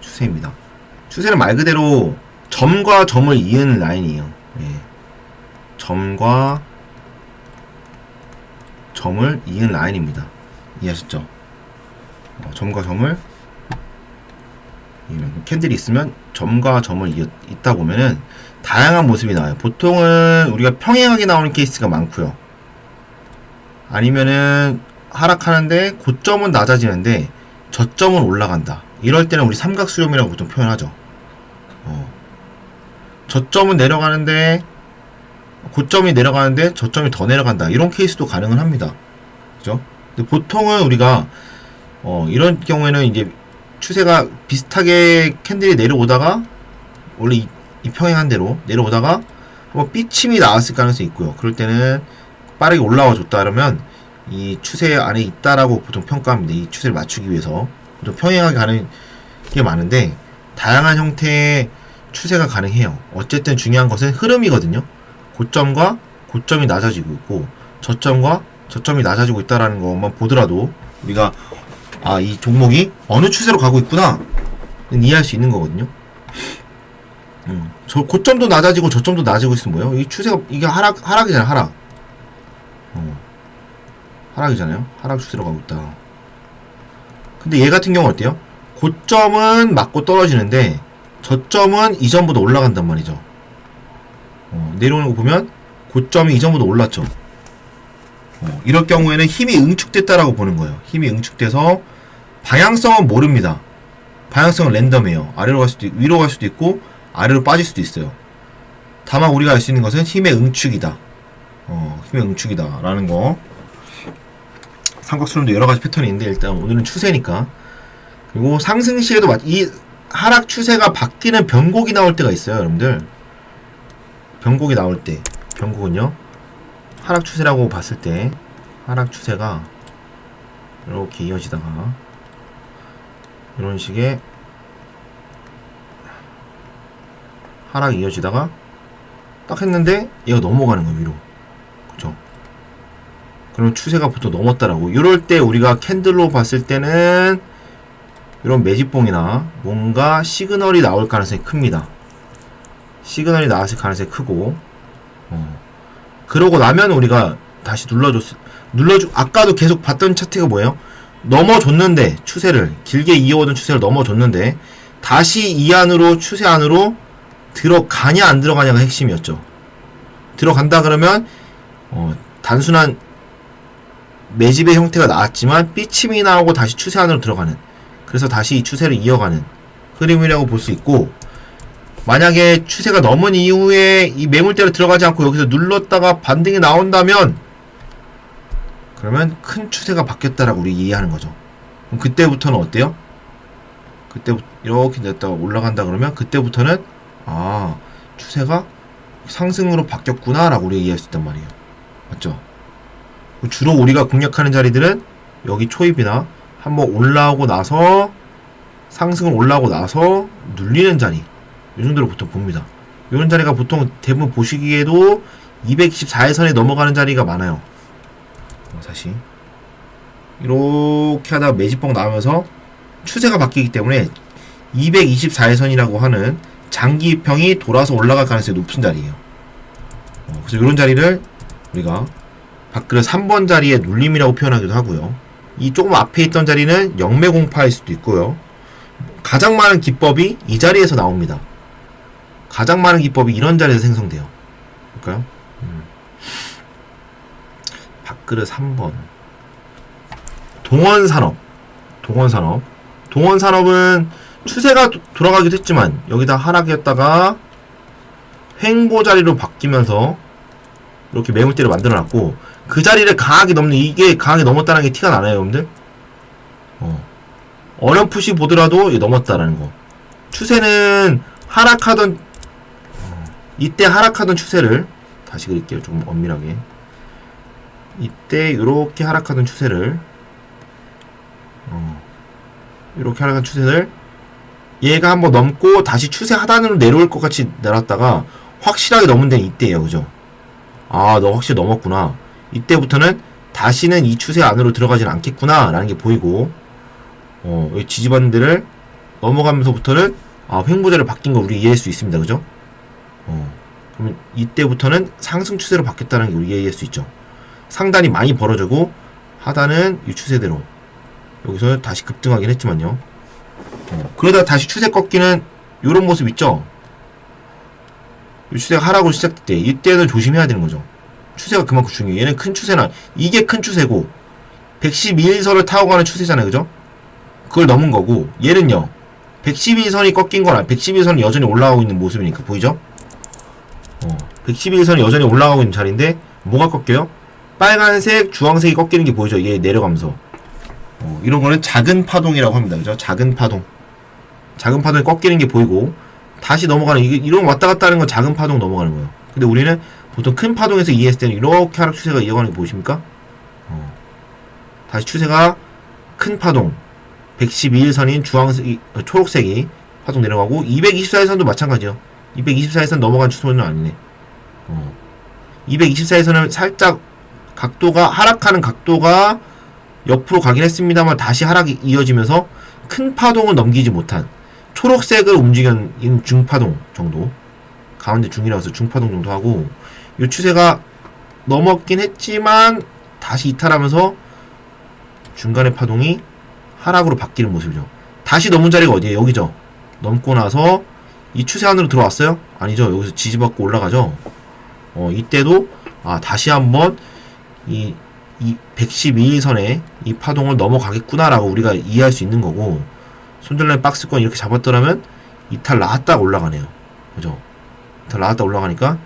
추세입니다. 추세는 말 그대로 점과 점을 이은 라인이에요. 예. 점과 점을 이은 라인입니다. 이해하셨죠? 점과 점을 캔들이 있으면 점과 점을 잇다 보면은 다양한 모습이 나와요. 보통은 우리가 평행하게 나오는 케이스가 많고요. 아니면은 하락하는데 고점은 낮아지는데 저점은 올라간다. 이럴 때는 우리 삼각수렴이라고 보통 표현하죠. 저점은 내려가는데 고점이 내려가는데 저점이 더 내려간다. 이런 케이스도 가능은 합니다. 그죠? 근데 보통은 우리가 이런 경우에는 이제 추세가 비슷하게 캔들이 내려오다가 원래 이 평행한 대로 내려오다가 한번 삐침이 나왔을 가능성이 있고요. 그럴 때는 빠르게 올라와 줬다 그러면 이 추세 안에 있다라고 보통 평가합니다. 이 추세를 맞추기 위해서 보통 평행하게 가는 게 많은데 다양한 형태의 추세가 가능해요. 어쨌든 중요한 것은 흐름이거든요. 고점과 고점이 낮아지고 있고 저점과 저점이 낮아지고 있다라는 것만 보더라도 우리가 이 종목이 어느 추세로 가고 있구나 이해할 수 있는 거거든요. 저 고점도 낮아지고 저점도 낮아지고 있으면 뭐예요? 이 추세가 이게 하락이잖아요. 하락. 하락이잖아요. 하락 추세로 가고 있다. 근데 얘 같은 경우는 어때요? 고점은 맞고 떨어지는데 저점은 이전보다 올라간단 말이죠. 내려오는 거 보면 고점이 이전보다 올랐죠. 이럴 경우에는 힘이 응축됐다라고 보는 거예요. 힘이 응축돼서 방향성은 모릅니다. 방향성은 랜덤이에요. 아래로 갈 수도 위로 갈 수도 있고 아래로 빠질 수도 있어요. 다만 우리가 알 수 있는 것은 힘의 응축이다. 힘의 응축이다 라는 거. 삼각수렴도 여러가지 패턴이 있는데 일단 오늘은 추세니까. 그리고 상승 시에도 이 하락 추세가 바뀌는 변곡이 나올 때가 있어요. 여러분들 변곡이 나올 때, 변곡은요 하락 추세라고 봤을 때 하락 추세가 이렇게 이어지다가 이런 식의 하락이 이어지다가 딱 했는데 얘가 넘어가는 거예요. 위로. 그쵸? 그럼 추세가 보통 넘었다라고. 이럴 때 우리가 캔들로 봤을 때는 이런 매집봉이나 뭔가 시그널이 나올 가능성이 큽니다. 시그널이 나왔을 가능성이 크고 그러고 나면 우리가 다시 아까도 계속 봤던 차트가 뭐예요? 넘어줬는데 추세를 길게 이어오던 추세를 넘어줬는데 다시 이 안으로 추세 안으로 들어가냐 안 들어가냐가 핵심이었죠. 들어간다 그러면 단순한 매집의 형태가 나왔지만 삐침이 나오고 다시 추세 안으로 들어가는, 그래서 다시 이 추세를 이어가는 흐름이라고 볼 수 있고, 만약에 추세가 넘은 이후에 이 매물대로 들어가지 않고 여기서 눌렀다가 반등이 나온다면 그러면 큰 추세가 바뀌었다라고 우리 이해하는 거죠. 그럼 그때부터는 어때요? 그때부터 이렇게 냈다가 올라간다 그러면 그때부터는 추세가 상승으로 바뀌었구나 라고 우리가 이해할 수 있단 말이에요. 맞죠? 주로 우리가 공략하는 자리들은 여기 초입이나 한번 올라오고 나서 상승을 올라오고 나서 눌리는 자리, 이 정도로 보통 봅니다. 이런 자리가 보통 대부분 보시기에도 224일선에 넘어가는 자리가 많아요. 다시 이렇게 하다가 매집봉 나오면서 추세가 바뀌기 때문에 224일선이라고 하는 장기평이 돌아서 올라갈 가능성이 높은 자리예요. 그래서 이런 자리를 우리가 밥그릇 3번 자리의 눌림이라고 표현하기도 하고요. 이 조금 앞에 있던 자리는 영매공파일 수도 있고요. 가장 많은 기법이 이 자리에서 나옵니다. 가장 많은 기법이 이런 자리에서 생성돼요. 볼까요? 밥그릇 3번 동원산업은 추세가 돌아가기도 했지만 여기다 하락이었다가 횡보 자리로 바뀌면서 이렇게 매물대를 만들어놨고, 그 자리를 강하게 넘는, 이게 강하게 넘었다는 게 티가 나나요, 여러분들? 어렴풋이 보더라도 넘었다라는 거. 추세는 하락하던 이때 하락하던 추세를 다시 그릴게요. 좀 엄밀하게. 이때 이렇게 하락하던 추세를 이렇게 하락한 추세를 얘가 한번 넘고 다시 추세 하단으로 내려올 것 같이 내렸다가 확실하게 넘은 데는 이때예요. 그죠? 너 확실히 넘었구나. 이때부터는 다시는 이 추세 안으로 들어가지는 않겠구나 라는 게 보이고, 여기 지지받는 데를 넘어가면서부터는 횡보자로 바뀐 거 우리 이해할 수 있습니다. 그죠? 그러면 이때부터는 상승 추세로 바뀌었다는 게 우리 이해할 수 있죠. 상단이 많이 벌어지고 하단은 이 추세대로 여기서 다시 급등하긴 했지만요. 그러다 다시 추세 꺾이는 요런 모습 있죠? 이 추세가 하락으로 시작될 때 이때는 조심해야 되는 거죠. 추세가 그만큼 중요해요. 얘는 큰 추세나 이게 큰 추세고 112일선을 타고 가는 추세잖아요. 그죠? 그걸 넘은 거고 얘는요 112일선이 꺾인 건 아니에요. 112일선은 여전히 올라가고 있는 모습이니까 보이죠? 112일선이 여전히 올라가고 있는 자리인데 뭐가 꺾여요? 빨간색, 주황색이 꺾이는 게 보이죠? 얘 내려가면서 이런 거는 작은 파동이라고 합니다. 그죠? 작은 파동. 작은 파동이 꺾이는 게 보이고 다시 넘어가는 이런 왔다 갔다 하는 건 작은 파동 넘어가는 거예요. 근데 우리는 보통 큰 파동에서 이해했을 때는 이렇게 하락 추세가 이어가는 게 보이십니까? 다시 추세가 큰 파동 112일선인 주황색, 초록색이 파동 내려가고 224일선도 마찬가지요. 224일선 넘어간 추세는 아니네. 224일선은 살짝 각도가 하락하는 각도가 옆으로 가긴 했습니다만 다시 하락이 이어지면서 큰 파동을 넘기지 못한 초록색을 움직이는 중파동 정도, 가운데 중이라서 중파동 정도 하고 이 추세가 넘었긴 했지만 다시 이탈하면서 중간의 파동이 하락으로 바뀌는 모습이죠. 다시 넘은 자리가 어디에요? 여기죠. 넘고 나서 이 추세 안으로 들어왔어요? 아니죠. 여기서 지지받고 올라가죠. 이때도 다시 한번 이 112일선에 이 파동을 넘어가겠구나라고 우리가 이해할 수 있는 거고, 손절라인 박스권 이렇게 잡았더라면 이탈 나왔다가 올라가네요. 그죠? 이탈 나왔다 올라가니까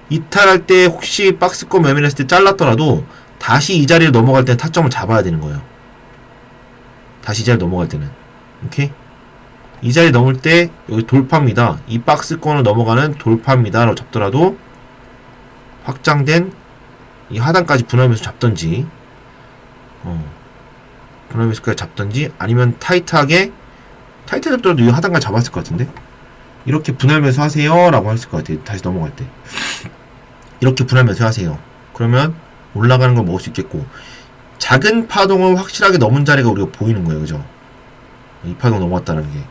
이탈할 때 혹시 박스권 매매했을 때 잘랐더라도 다시 이 자리를 넘어갈 때는 타점을 잡아야 되는 거예요. 다시 이 자리 넘어갈 때는. 오케이? 이 자리 넘을 때 여기 돌파입니다. 이 박스권을 넘어가는 돌파입니다 라고 잡더라도 확장된 이 하단까지 분할매수 잡던지 분할매수까지 잡던지 아니면 타이트하게 잡더라도 이 하단까지 잡았을 것 같은데 이렇게 분할매수 하세요 라고 했을 것 같아요. 다시 넘어갈 때 이렇게 분할매수 하세요. 그러면 올라가는 걸 먹을 수 있겠고 작은 파동을 확실하게 넘은 자리가 우리가 보이는 거예요. 그죠? 이 파동 넘어왔다는 게.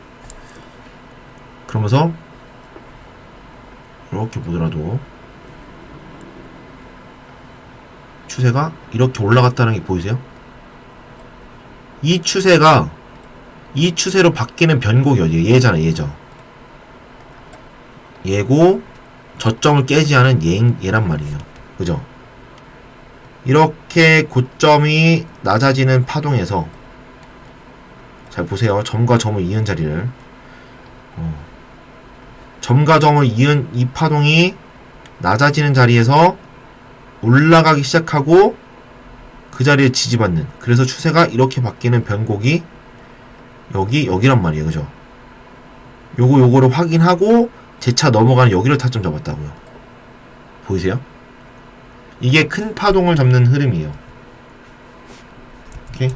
그러면서 이렇게 보더라도 추세가 이렇게 올라갔다는 게 보이세요? 이 추세가 이 추세로 바뀌는 변곡이 어디예요? 얘잖아, 얘죠. 얘고 저점을 깨지 않은 얘란 말이에요. 그죠? 이렇게 고점이 낮아지는 파동에서 잘 보세요. 점과 점을 이은 자리를 점과 점을 이은 이 파동이 낮아지는 자리에서 올라가기 시작하고 그 자리에 지지받는, 그래서 추세가 이렇게 바뀌는 변곡이 여기란 말이에요. 그죠? 요거를 확인하고 재차 넘어가는 여기를 타점 잡았다고요. 보이세요? 이게 큰 파동을 잡는 흐름이에요. 오케이?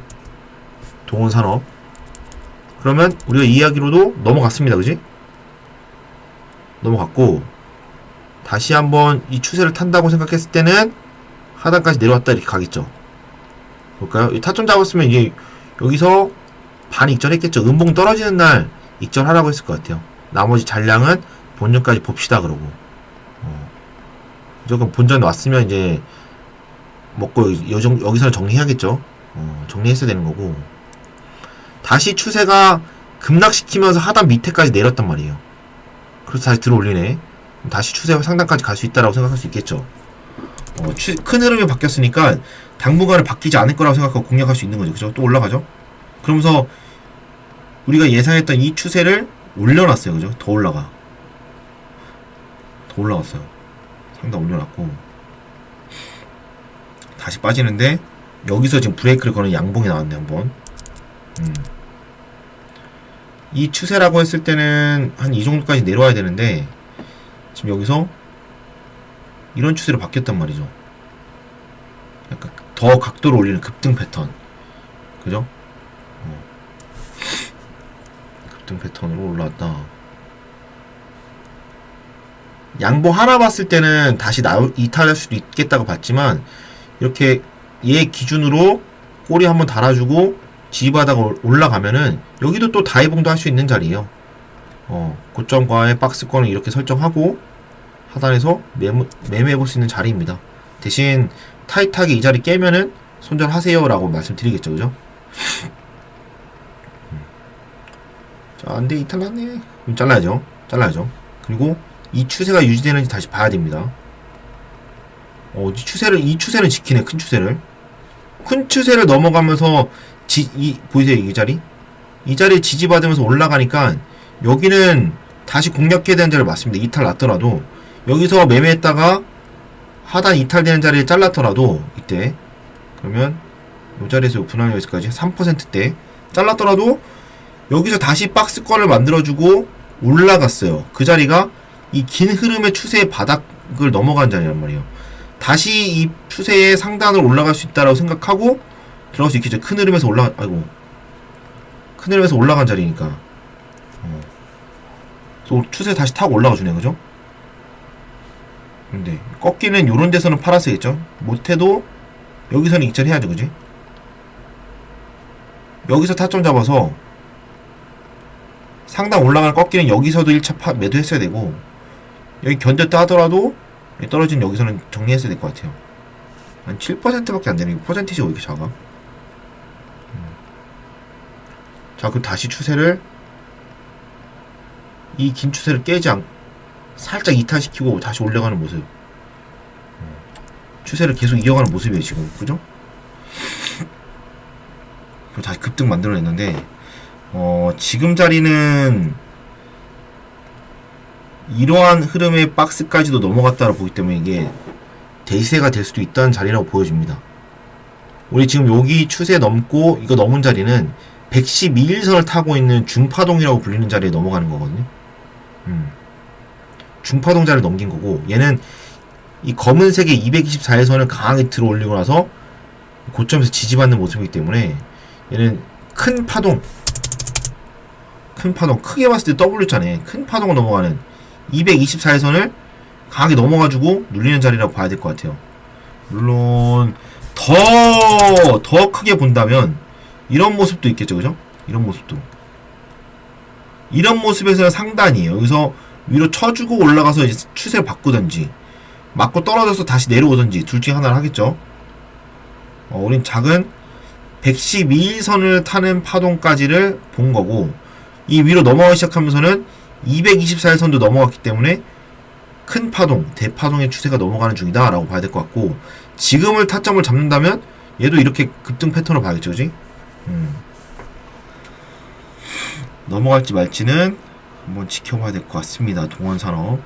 동원산업. 그러면 우리가 이야기로도 넘어갔습니다. 그지? 넘어갔고 다시 한번 이 추세를 탄다고 생각했을 때는 하단까지 내려왔다 이렇게 가겠죠. 볼까요? 이 타점 잡았으면 이게 여기서 반 익절했겠죠. 음봉 떨어지는 날 익절하라고 했을 것 같아요. 나머지 잔량은 본전까지 봅시다 그러고. 무조건 본전 왔으면 이제 먹고 여기서는 정리해야겠죠. 정리했어야 되는 거고. 다시 추세가 급락시키면서 하단 밑에까지 내렸단 말이에요. 그래서 다시 들어 올리네. 다시 추세 상단까지 갈 수 있다라고 생각할 수 있겠죠. 큰 흐름이 바뀌었으니까 당분간은 바뀌지 않을 거라고 생각하고 공략할 수 있는 거죠. 그죠? 또 올라가죠? 그러면서 우리가 예상했던 이 추세를 올려놨어요. 그죠? 더 올라가. 더 올라갔어요. 상단 올려놨고 다시 빠지는데 여기서 지금 브레이크를 거는 양봉이 나왔네 한번. 이 추세라고 했을 때는 한 이 정도까지 내려와야 되는데 지금 여기서 이런 추세로 바뀌었단 말이죠. 약간 더 각도를 올리는 급등 패턴. 그죠? 급등 패턴으로 올라왔다. 양봉 하나 봤을 때는 다시 이탈할 수도 있겠다고 봤지만 이렇게 얘 기준으로 꼬리 한번 달아주고 지지바닥 올라가면은 여기도 또 다이봉도 할 수 있는 자리예요. 고점과의 박스권을 이렇게 설정하고 하단에서 매매해 볼 수 있는 자리입니다. 대신 타이트하게 이 자리 깨면은 손절하세요 라고 말씀드리겠죠. 그죠? 자, 안돼, 이탈 났네. 그럼 잘라야죠. 그리고 이 추세가 유지되는지 다시 봐야 됩니다. 이 추세는 지키네. 큰 추세를 넘어가면서 보이세요? 이 자리? 이 자리에 지지받으면서 올라가니까 여기는 다시 공략해야 되는 자리 맞습니다. 이탈 났더라도 여기서 매매했다가 하단 이탈되는 자리에 잘랐더라도 이때 그러면 이 자리에서 오픈하는 여기까지 3%대 잘랐더라도 여기서 다시 박스권을 만들어주고 올라갔어요. 그 자리가 이 긴 흐름의 추세의 바닥을 넘어간 자리란 말이에요. 다시 이 추세의 상단을 올라갈 수 있다라고 생각하고 들어갈 수 있겠죠. 큰 흐름에서 올라간 자리니까. 또 추세 다시 타고 올라가 주네, 그죠? 근데 꺾이는 요런 데서는 팔았어야겠죠. 못해도 여기서는 익절해야죠, 그지? 여기서 타점 잡아서 상단 올라가는 꺾이는 여기서도 1차 매도했어야 되고 여기 견뎠다 하더라도 떨어진 여기서는 정리했어야 될 것 같아요. 한 7%밖에 안 되네. 퍼센티지가 왜 이렇게 작아? 자, 그럼 다시 추세를 이 긴 추세를 깨지 않고 살짝 이탈시키고 다시 올라가는 모습. 추세를 계속 이어가는 모습이에요, 지금. 그죠? 그리고 다시 급등 만들어냈는데 지금 자리는 이러한 흐름의 박스까지도 넘어갔다고 보기 때문에 이게 대시세가 될 수도 있다는 자리라고 보여집니다. 우리 지금 여기 추세 넘고 이거 넘은 자리는 112일선을 타고 있는 중파동이라고 불리는 자리에 넘어가는 거거든요. 중파동 자리를 넘긴 거고 얘는 이 검은색의 224일선을 강하게 들어 올리고 나서 고점에서 지지받는 모습이기 때문에 얘는 큰 파동 크게 봤을 때 W자네. 큰 파동을 넘어가는 224일선을 강하게 넘어가지고 눌리는 자리라고 봐야 될 것 같아요. 물론 더 크게 본다면 이런 모습도 있겠죠, 그죠? 이런 모습에서는 상단이에요. 여기서 위로 쳐주고 올라가서 이제 추세를 바꾸든지 맞고 떨어져서 다시 내려오든지 둘 중에 하나를 하겠죠. 우린 작은 112일선을 타는 파동까지를 본 거고 이 위로 넘어가기 시작하면서는 224일선도 넘어갔기 때문에 큰 파동, 대파동의 추세가 넘어가는 중이다 라고 봐야 될 것 같고 지금을 타점을 잡는다면 얘도 이렇게 급등 패턴을 봐야겠죠, 그지? 넘어갈지 말지는 한번 지켜봐야 될 것 같습니다. 동원산업